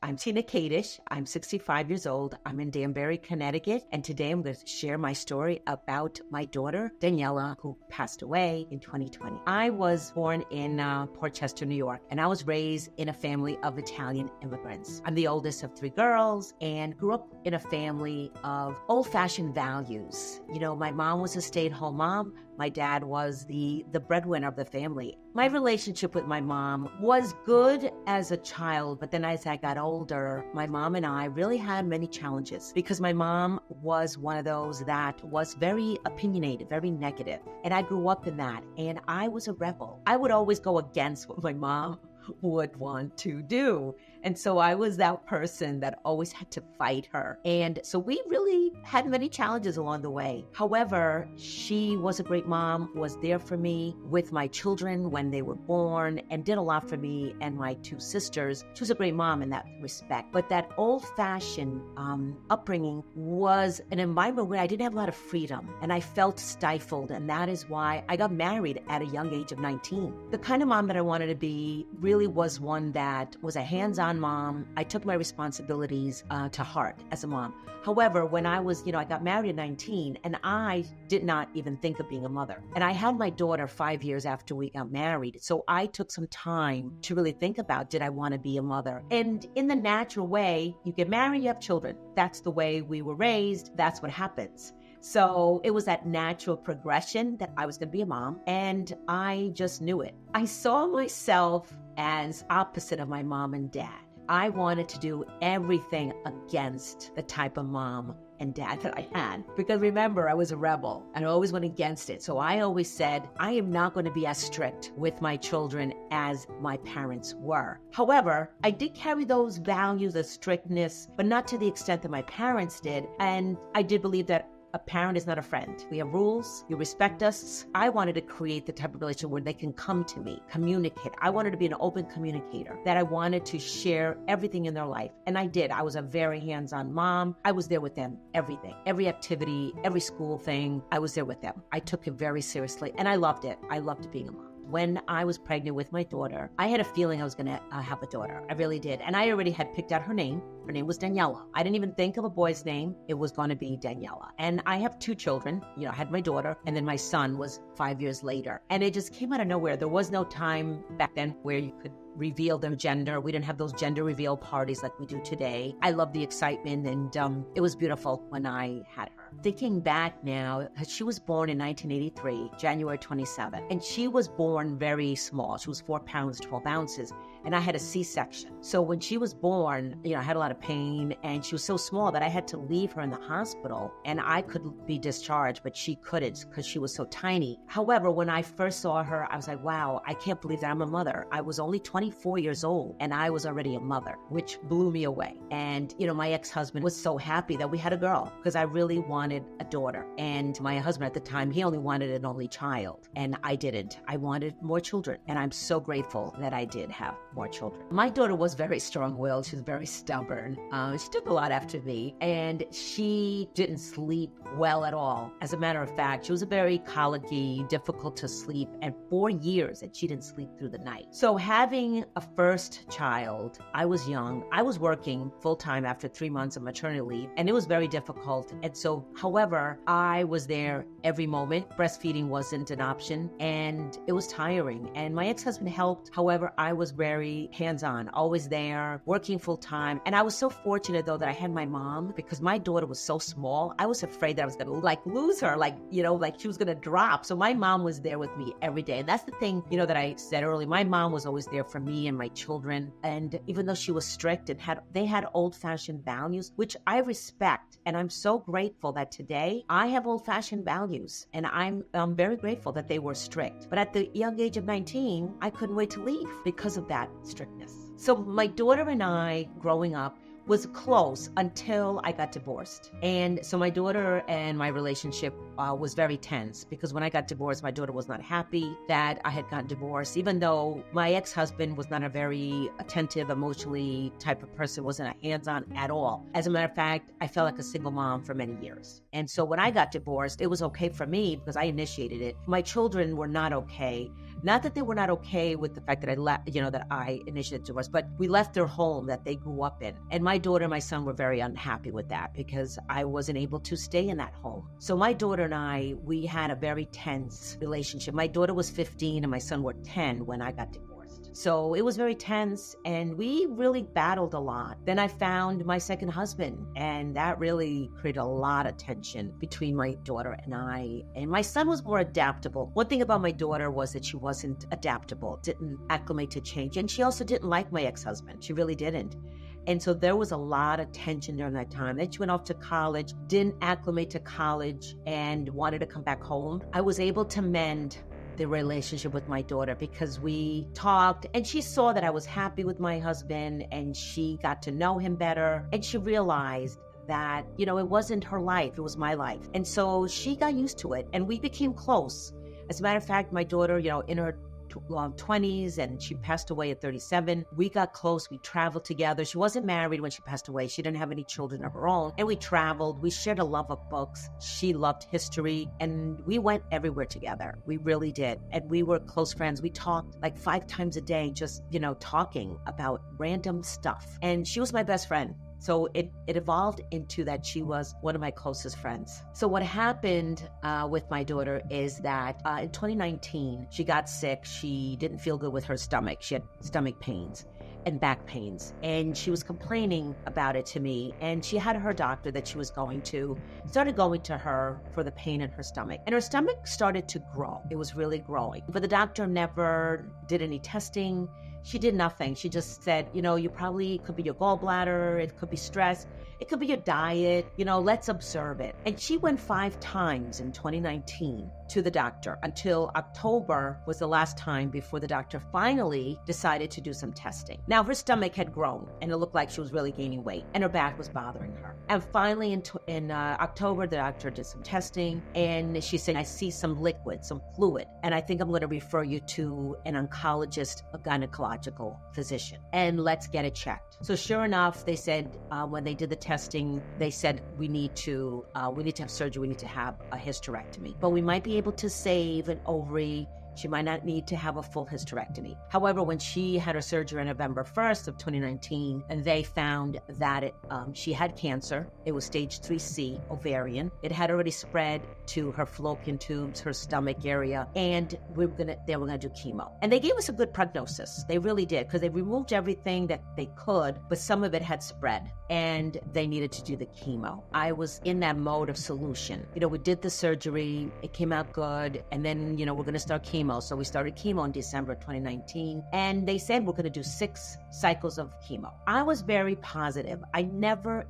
I'm Tina Kadish. I'm 65 years old. I'm in Danbury, Connecticut. And today I'm going to share my story about my daughter, Daniela, who passed away in 2020. I was born in Port Chester, New York, and I was raised in a family of Italian immigrants. I'm the oldest of 3 girls and grew up in a family of old-fashioned values. You know, my mom was a stay-at-home mom. My dad was the breadwinner of the family. My relationship with my mom was good as a child, but then as I got older, my mom and I really had many challenges because my mom was one of those that was very opinionated, very negative. And I grew up in that, and I was a rebel. I would always go against what my mom would want to do. And so I was that person that always had to fight her. And so we really had many challenges along the way. However, she was a great mom, was there for me with my children when they were born, and did a lot for me and my 2 sisters. She was a great mom in that respect. But that old-fashioned upbringing was an environment where I didn't have a lot of freedom, and I felt stifled. And that is why I got married at a young age of 19. The kind of mom that I wanted to be really was one that was a hands-on mom. I took my responsibilities to heart as a mom. However, when I got married at 19, and I did not even think of being a mother. And I had my daughter 5 years after we got married. So I took some time to really think about, did I want to be a mother? And in the natural way, you get married, you have children. That's the way we were raised. That's what happens. So it was that natural progression that I was going to be a mom, and I just knew it. I saw myself as opposite of my mom and dad. I wanted to do everything against the type of mom and dad that I had. Because remember, I was a rebel and I always went against it. So I always said, I am not going to be as strict with my children as my parents were. However, I did carry those values of strictness, but not to the extent that my parents did. And I did believe that a parent is not a friend. We have rules. You respect us. I wanted to create the type of relationship where they can come to me, communicate. I wanted to be an open communicator, that I wanted to share everything in their life. And I did. I was a very hands-on mom. I was there with them, everything, every activity, every school thing. I was there with them. I took it very seriously, and I loved it. I loved being a mom. When I was pregnant with my daughter, I had a feeling I was going to have a daughter. I really did. And I already had picked out her name. Her name was Daniela. I didn't even think of a boy's name. It was going to be Daniela. And I have 2 children. You know, I had my daughter, and then my son was 5 years later. And it just came out of nowhere. There was no time back then where you could reveal their gender. We didn't have those gender reveal parties like we do today. I love the excitement, and it was beautiful when I had her. Thinking back now, she was born in 1983, January 27th, and she was born very small. She was 4 pounds, 12 ounces, and I had a C-section. So when she was born, you know, I had a lot of pain, and she was so small that I had to leave her in the hospital, and I could be discharged, but she couldn't because she was so tiny. However, when I first saw her, I was like, wow, I can't believe that I'm a mother. I was only 24 years old, and I was already a mother, which blew me away. And, you know, my ex-husband was so happy that we had a girl because I really wanted a daughter. And my husband at the time, he only wanted an only child, and I didn't. I wanted more children, and I'm so grateful that I did have more children. My daughter was very strong-willed. She was very stubborn. She took a lot after me, and she didn't sleep well at all. As a matter of fact, she was a very colicky, difficult to sleep, and 4 years that she didn't sleep through the night. So having a first child, I was young. I was working full-time after 3 months of maternity leave, and it was very difficult. And so, however, I was there every moment. Breastfeeding wasn't an option, and it was tiring. And my ex-husband helped. However, I was very hands-on, always there, working full-time. And I was so fortunate, though, that I had my mom, because my daughter was so small. I was afraid that I was going to lose her, she was going to drop. So my mom was there with me every day. And that's the thing, that I said earlier. My mom was always there for me and my children. And even though she was strict and they had old-fashioned values, which I respect. And I'm so grateful that today I have old-fashioned values. And I'm very grateful that they were strict. But at the young age of 19, I couldn't wait to leave because of that strictness. So my daughter and I, growing up, was close until I got divorced. And so my daughter and my relationship was very tense because when I got divorced, my daughter was not happy that I had gotten divorced, even though my ex-husband was not a very attentive, emotionally type of person, wasn't a hands-on at all. As a matter of fact, I felt like a single mom for many years. And so when I got divorced, it was okay for me because I initiated it. My children were not okay Not that they were not okay with the fact that that I initiated divorce, but we left their home that they grew up in. And my daughter and my son were very unhappy with that because I wasn't able to stay in that home. So my daughter and I, we had a very tense relationship. My daughter was 15 and my son was 10 when I got divorced. So it was very tense and we really battled a lot. Then I found my second husband and that really created a lot of tension between my daughter and I. And my son was more adaptable. One thing about my daughter was that she wasn't adaptable, didn't acclimate to change. And she also didn't like my ex-husband. She really didn't. And so there was a lot of tension during that time. Then she went off to college, didn't acclimate to college and wanted to come back home. I was able to mend the relationship with my daughter because we talked and she saw that I was happy with my husband and she got to know him better and she realized that, it wasn't her life, it was my life. And so she got used to it and we became close. As a matter of fact, my daughter, in her 20s and she passed away at 37. We got close. We traveled together. She wasn't married when she passed away. She didn't have any children of her own. And we traveled. We shared a love of books. She loved history and we went everywhere together. We really did. And we were close friends. We talked like 5 times a day, just, talking about random stuff. And she was my best friend. So it evolved into that she was one of my closest friends. So what happened with my daughter is that in 2019, she got sick. She didn't feel good with her stomach. She had stomach pains and back pains. And she was complaining about it to me. And she had her doctor that she was started going to her for the pain in her stomach. And her stomach started to grow. It was really growing. But the doctor never did any testing. She did nothing. She just said, you probably could be your gallbladder. It could be stress. It could be your diet. Let's observe it. And she went 5 times in 2019 to the doctor until October was the last time before the doctor finally decided to do some testing. Now, her stomach had grown and it looked like she was really gaining weight and her back was bothering her. And finally in October, the doctor did some testing and she said, I see some liquid, some fluid, and I think I'm going to refer you to an oncologist, a gynecological physician, and let's get it checked. So sure enough, they said when they did the testing, they said we need to have surgery, we need to have a hysterectomy, but we might be able to save an ovary. She might not need to have a full hysterectomy. However, when she had her surgery on November 1st of 2019, and they found that she had cancer. It was stage 3C, ovarian. It had already spread to her fallopian tubes, her stomach area, and they were gonna do chemo. And they gave us a good prognosis. They really did, because they removed everything that they could, but some of it had spread, and they needed to do the chemo. I was in that mode of solution. We did the surgery, it came out good, and then, we're gonna start chemo. So we started chemo in December 2019, and they said we're going to do 6 cycles of chemo. I was very positive. I never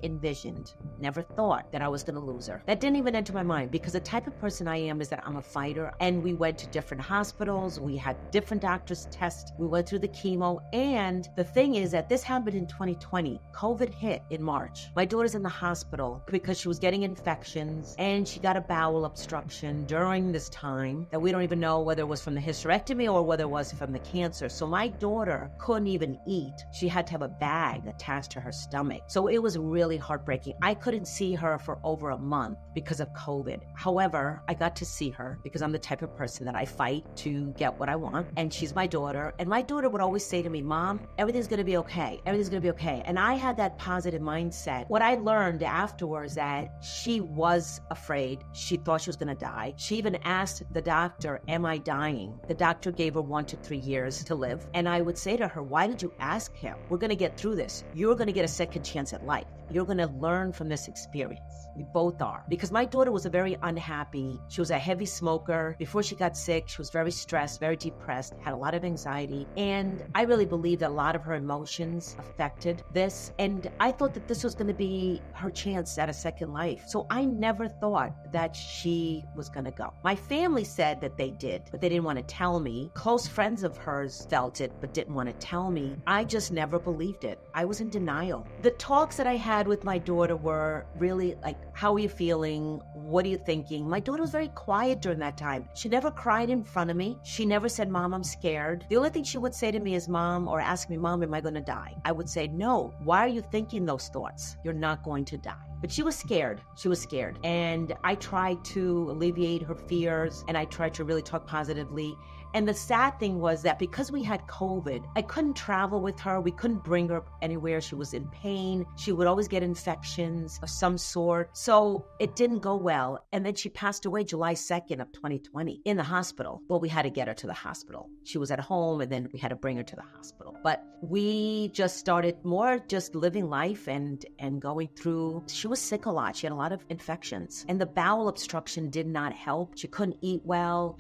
thought that I was going to lose her. That didn't even enter my mind, because the type of person I am is that I'm a fighter, and we went to different hospitals. We had different doctors test. We went through the chemo, and the thing is that this happened in 2020. COVID hit in March. My daughter's in the hospital because she was getting infections, and she got a bowel obstruction during this time that we don't even know whether it was from the hysterectomy or whether it was from the cancer. So my daughter couldn't even eat. She had to have a bag attached to her stomach. So it was really heartbreaking. I couldn't see her for over a month because of COVID. However, I got to see her because I'm the type of person that I fight to get what I want. And she's my daughter. And my daughter would always say to me, Mom, everything's going to be okay. Everything's going to be okay. And I had that positive mindset. What I learned afterwards that she was afraid. She thought she was going to die. She even asked the doctor, am I dying? The doctor gave her 1 to 3 years to live. And I would say to her, why did you ask him? We're going to get through this. You're going to get a second chance at life. You're going to learn from this experience. We both are. Because my daughter was a very unhappy. She was a heavy smoker. Before she got sick, she was very stressed, very depressed, had a lot of anxiety. And I really believe that a lot of her emotions affected this. And I thought that this was going to be her chance at a second life. So I never thought that she was going to go. My family said that they did, but they didn't want to tell me. Close friends of hers felt it, but didn't want to tell me. I just never believed it. I was in denial. The talks that I had with my daughter were really like, how are you feeling? What are you thinking? My daughter was very quiet during that time. She never cried in front of me. She never said, Mom, I'm scared. The only thing she would say to me is, Mom, or ask me, Mom, am I going to die? I would say, no. Why are you thinking those thoughts? You're not going to die. But she was scared. She was scared. And I tried to alleviate her fears, and I tried to really talk positively. And the sad thing was that because we had COVID, I couldn't travel with her. We couldn't bring her anywhere. She was in pain. She would always get infections of some sort. So it didn't go well. And then she passed away July 2nd of 2020 in the hospital. Well, we had to get her to the hospital. She was at home and then we had to bring her to the hospital. But we just started more just living life and going through. She was sick a lot. She had a lot of infections and the bowel obstruction did not help. She couldn't eat well.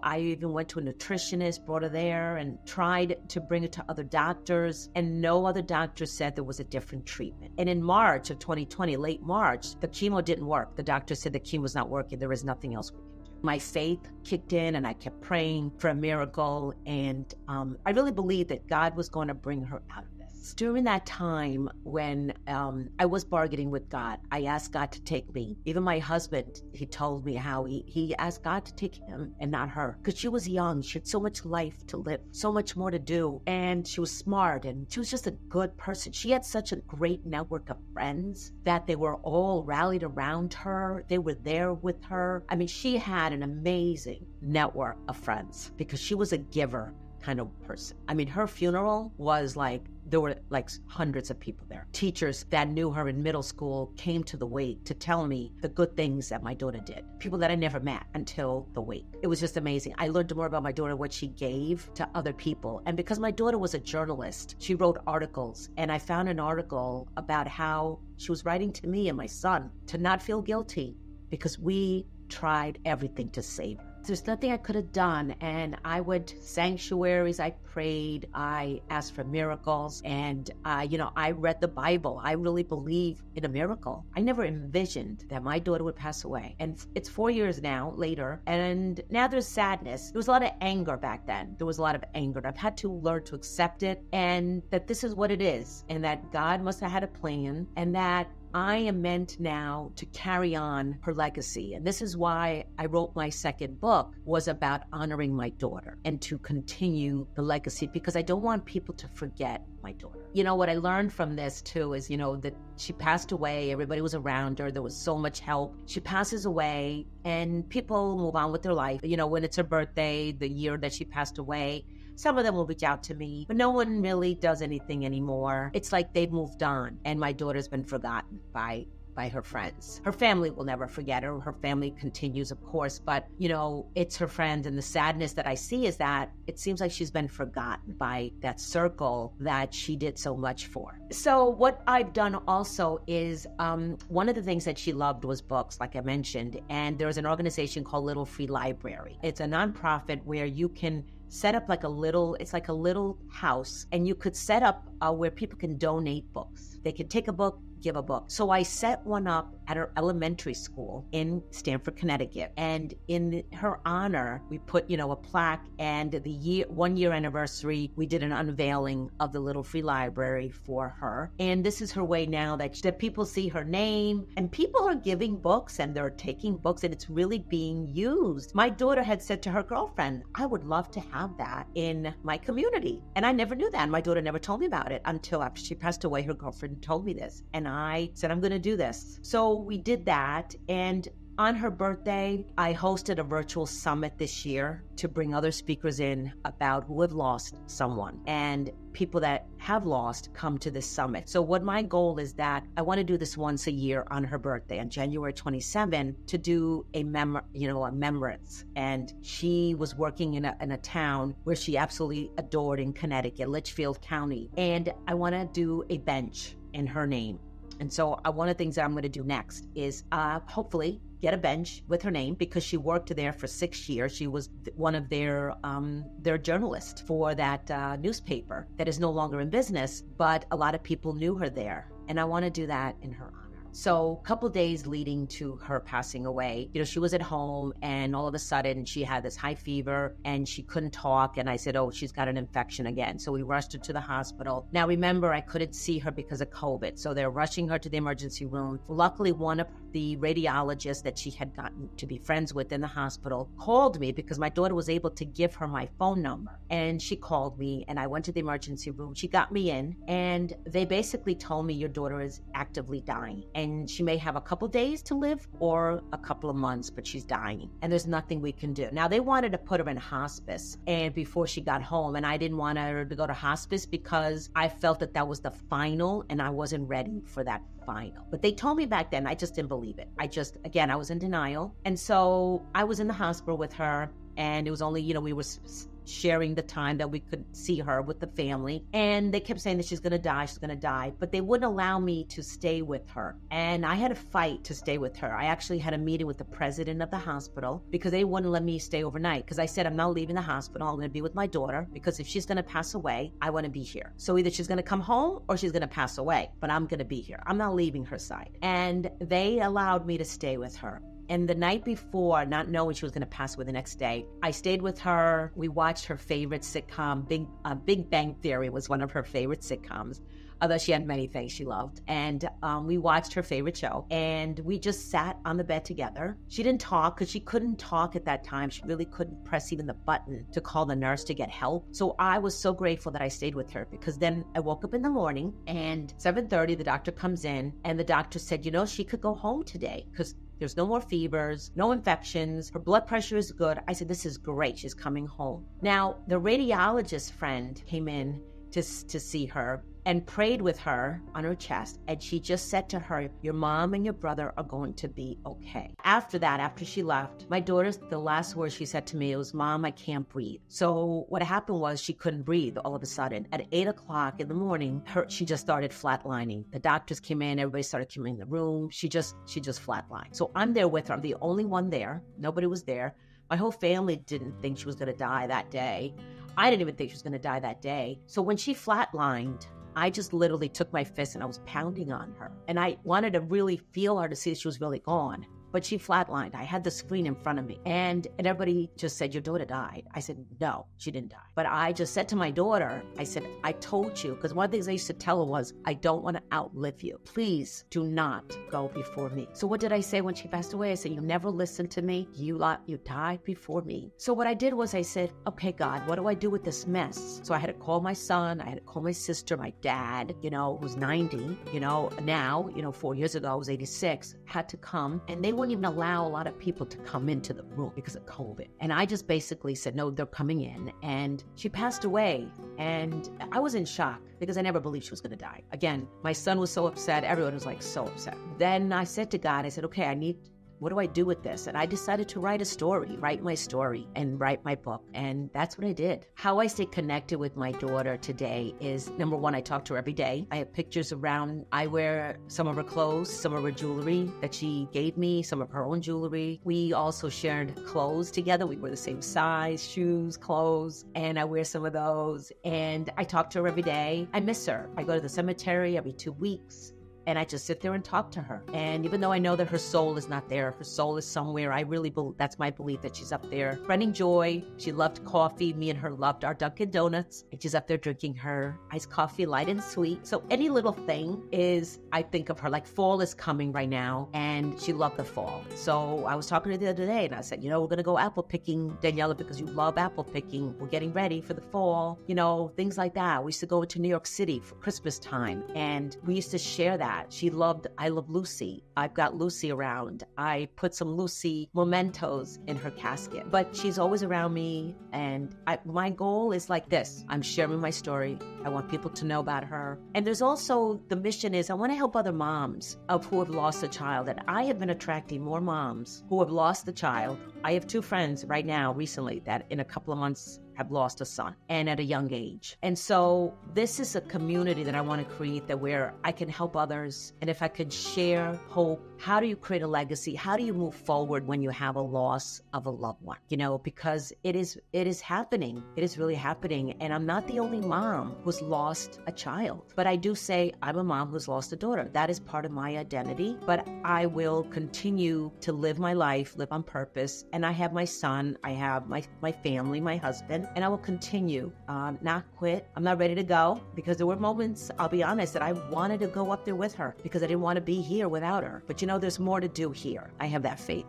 I even went to a nutritionist, brought her there and tried to bring her to other doctors, and no other doctor said there was a different treatment. And in March of 2020, late March, the chemo didn't work. The doctor said the chemo was not working. There was nothing else we could do. My faith kicked in and I kept praying for a miracle. And I really believed that God was going to bring her out of this. During that time when I was bargaining with God, I asked God to take me. Even my husband, he told me how he asked God to take him and not her. Because she was young. She had so much life to live, so much more to do. And she was smart and she was just a good person. She had such a great network of friends that they were all rallied around her. They were there with her. I mean, she had an amazing network of friends because she was a giver kind of person. I mean, her funeral was like, there were like hundreds of people there. Teachers that knew her in middle school came to the wake to tell me the good things that my daughter did. People that I never met until the wake. It was just amazing. I learned more about my daughter, what she gave to other people. And because my daughter was a journalist, she wrote articles. And I found an article about how she was writing to me and my son to not feel guilty because we tried everything to save her. There's nothing I could have done. And I went sanctuaries, I prayed, I asked for miracles, and I read the Bible. I really believe in a miracle. I never envisioned that my daughter would pass away. And it's 4 years now later, and now there's sadness. There was a lot of anger back then. There was a lot of anger. And I've had to learn to accept it, and that this is what it is, and that God must have had a plan, and that I am meant now to carry on her legacy. And this is why I wrote my second book, was about honoring my daughter and to continue the legacy, because I don't want people to forget my daughter. What I learned from this too is, that she passed away. Everybody was around her. There was so much help. She passes away and people move on with their life. When it's her birthday, the year that she passed away, some of them will reach out to me, but no one really does anything anymore. It's like they've moved on, and my daughter's been forgotten by her friends. Her family will never forget her. Her family continues, of course, but, it's her friends. And the sadness that I see is that it seems like she's been forgotten by that circle that she did so much for. So what I've done also is one of the things that she loved was books, like I mentioned. And there's an organization called Little Free Library. It's a nonprofit where you can set up it's like a little house, and you could set up where people can donate books. They can take a book, give a book. So I set one up at her elementary school in Stamford, Connecticut. And in her honor, we put, a plaque, and the 1 year anniversary, we did an unveiling of the Little Free Library for her. And this is her way now that people see her name, and people are giving books and they're taking books, and it's really being used. My daughter had said to her girlfriend, I would love to have that in my community. And I never knew that. And my daughter never told me about it until after she passed away. Her girlfriend told me this. And I said, I'm going to do this. So we did that. And on her birthday, I hosted a virtual summit this year to bring other speakers in about who have lost someone, and people that have lost come to this summit. So what my goal is that I want to do this once a year on her birthday on January 27 to do a remembrance. And she was working in a town where she absolutely adored in Connecticut, Litchfield County. And I want to do a bench in her name. And so one of the things that I'm going to do next is hopefully get a bench with her name, because she worked there for 6 years. She was one of their journalists for that newspaper that is no longer in business, but a lot of people knew her there. And I want to do that in her honor. So a couple days leading to her passing away, she was at home, and all of a sudden she had this high fever and she couldn't talk. And I said, oh, she's got an infection again. So we rushed her to the hospital. Now, remember, I couldn't see her because of COVID. So they're rushing her to the emergency room. Luckily, one of the radiologists that she had gotten to be friends with in the hospital called me, because my daughter was able to give her my phone number. And she called me, and I went to the emergency room. She got me in, and they basically told me, your daughter is actively dying. and she may have a couple days to live or a couple of months, but she's dying and there's nothing we can do. Now, they wanted to put her in hospice and before she got home, and I didn't want her to go to hospice because I felt that that was the final and I wasn't ready for that final. But they told me back then, I just didn't believe it. I was in denial. And so I was in the hospital with her, and it was only, we were sharing the time that we could see her with the family. And they kept saying that she's going to die, but they wouldn't allow me to stay with her. And I had to fight to stay with her. I actually had a meeting with the president of the hospital because they wouldn't let me stay overnight. Because I said, I'm not leaving the hospital. I'm going to be with my daughter because if she's going to pass away, I want to be here. So either she's going to come home or she's going to pass away, but I'm going to be here. I'm not leaving her side. And they allowed me to stay with her. And the night before, not knowing she was going to pass away the next day, I stayed with her. We watched her favorite sitcom. Big Bang Theory was one of her favorite sitcoms, although she had many things she loved. And we watched her favorite show. And we just sat on the bed together. She didn't talk because she couldn't talk at that time. She really couldn't press even the button to call the nurse to get help. So I was so grateful that I stayed with her, because then I woke up in the morning and 7:30, the doctor comes in and the doctor said, she could go home today because there's no more fevers, no infections. Her blood pressure is good. I said, this is great. She's coming home. Now, the radiologist friend came in to see her and prayed with her on her chest. And she just said to her, your mom and your brother are going to be okay. After that, after she left, my daughter, the last words she said to me was, Mom, I can't breathe. So what happened was she couldn't breathe all of a sudden. At 8 o'clock in the morning, she just started flatlining. The doctors came in, everybody started coming in the room. She just flatlined. So I'm there with her. I'm the only one there. Nobody was there. My whole family didn't think she was going to die that day. I didn't even think she was going to die that day. So when she flatlined, I just literally took my fist and I was pounding on her. And I wanted to really feel her to see that she was really gone. But she flatlined. I had the screen in front of me. And everybody just said, your daughter died. I said, no, she didn't die. But I just said to my daughter, I said, I told you, because one of the things I used to tell her was, I don't want to outlive you. Please do not go before me. So what did I say when she passed away? I said, you never listened to me. You died before me. So what I did was I said, okay, God, what do I do with this mess? So I had to call my son. I had to call my sister, my dad, who's 90, now, 4 years ago, I was 86, had to come. And they wouldn't even allow a lot of people to come into the room because of COVID. And I just basically said, no, they're coming in. And she passed away. And I was in shock because I never believed she was going to die. Again, my son was so upset. Everyone was so upset. Then I said to God, I said, okay, what do I do with this? And I decided to write my story and write my book. And that's what I did. How I stay connected with my daughter today is, number one, I talk to her every day. I have pictures around. I wear some of her clothes, some of her jewelry that she gave me, some of her own jewelry. We also shared clothes together. We were the same size, shoes, clothes, and I wear some of those. And I talk to her every day. I miss her. I go to the cemetery every 2 weeks. And I just sit there and talk to her. And even though I know that her soul is not there, her soul is somewhere, I really believe, that's my belief, that she's up there spreading joy. She loved coffee. Me and her loved our Dunkin' Donuts. And she's up there drinking her iced coffee, light and sweet. So any little thing is, I think of her, like fall is coming right now. And she loved the fall. So I was talking to her the other day and I said, we're going to go apple picking, Daniela, because you love apple picking. We're getting ready for the fall, things like that. We used to go to New York City for Christmas time. And we used to share that. I love Lucy. I've got Lucy around. I put some Lucy mementos in her casket, but she's always around me. And my goal is like this. I'm sharing my story. I want people to know about her. And there's also, the mission is I want to help other moms who have lost a child. And I have been attracting more moms who have lost a child. I have 2 friends right now recently that in a couple of months have lost a son, and at a young age. And so this is a community that I want to create, that where I can help others. And if I could share hope, how do you create a legacy? How do you move forward when you have a loss of a loved one? Because it is happening. It is really happening. And I'm not the only mom who's lost a child, but I do say I'm a mom who's lost a daughter. That is part of my identity, but I will continue to live my life, live on purpose. And I have my son, I have my family, my husband, and I will continue, not quit. I'm not ready to go, because there were moments, I'll be honest, that I wanted to go up there with her because I didn't want to be here without her. But there's more to do here. I have that faith.